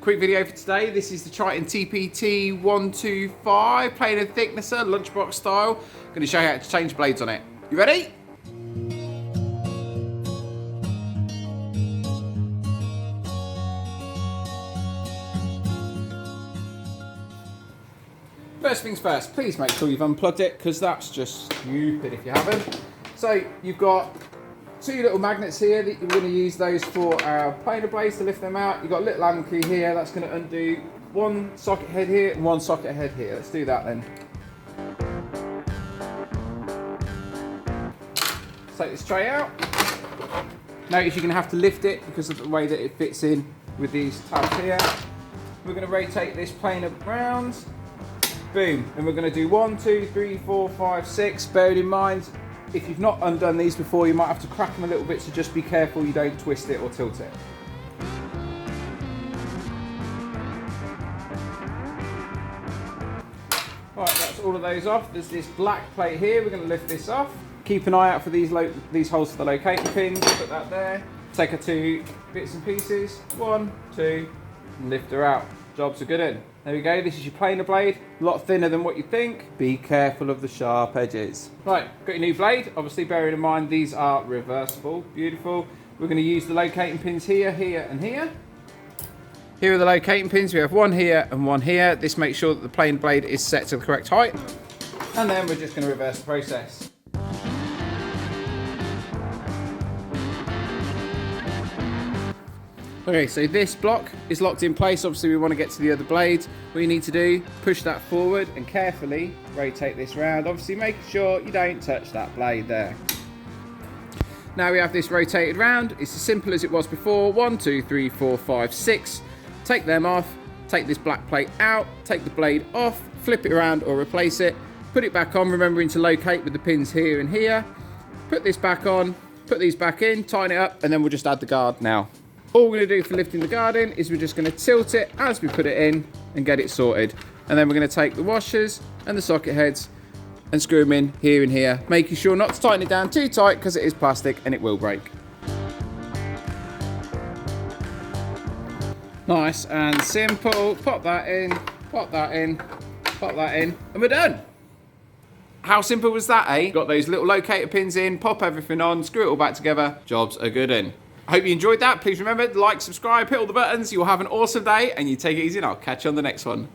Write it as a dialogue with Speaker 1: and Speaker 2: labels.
Speaker 1: Quick video for today. This is the Triton TPT125 planer thicknesser, lunchbox style. Going to show you how to change blades on it. You ready? First things first, please make sure you've unplugged it, because that's just stupid if you haven't. So you've got two little magnets here that you're going to use those for our planer blades to lift them out. You've got a little Allen key here that's going to undo one socket head here and one socket head here. Let's do that then. Take this tray out. Notice you're going to have to lift it because of the way that it fits in with these tabs here. We're going to rotate this planer round. Boom. And we're going to do 1, 2, 3, 4, 5, 6. Bearing in mind, if you've not undone these before, you might have to crack them a little bit, so just be careful you don't twist it or tilt it. Right, that's all of those off. There's this black plate here, we're going to lift this off. Keep an eye out for these holes for the locating pins, put that there. Take her two bits and pieces, 1, 2, and lift her out. Jobs are good in. There we go, this is your planer blade, a lot thinner than what you think. Be careful of the sharp edges. Right, got your new blade, obviously bearing in mind these are reversible, beautiful. We're going to use the locating pins here, here and here. Here are the locating pins, we have one here and one here. This makes sure that the planer blade is set to the correct height. And then we're just going to reverse the process. Okay, so this block is locked in place. Obviously we want to get to the other blade. What you need to do, push that forward and carefully rotate this round. Obviously making sure you don't touch that blade there. Now we have this rotated round. It's as simple as it was before. 1, 2, 3, 4, 5, 6. Take them off, take this black plate out, take the blade off, flip it around or replace it, put it back on, remembering to locate with the pins here and here. Put this back on, put these back in, tighten it up, and then we'll just add the guard now. All we're going to do for lifting the guard in is we're just going to tilt it as we put it in and get it sorted. And then we're going to take the washers and the socket heads and screw them in here and here, making sure not to tighten it down too tight because it is plastic and it will break. Nice and simple. Pop that in, pop that in, pop that in, and we're done. How simple was that, eh? Got those little locator pins in, pop everything on, screw it all back together. Jobs are good in. I hope you enjoyed that. Please remember to like, subscribe, hit all the buttons. You'll have an awesome day and you take it easy and I'll catch you on the next one.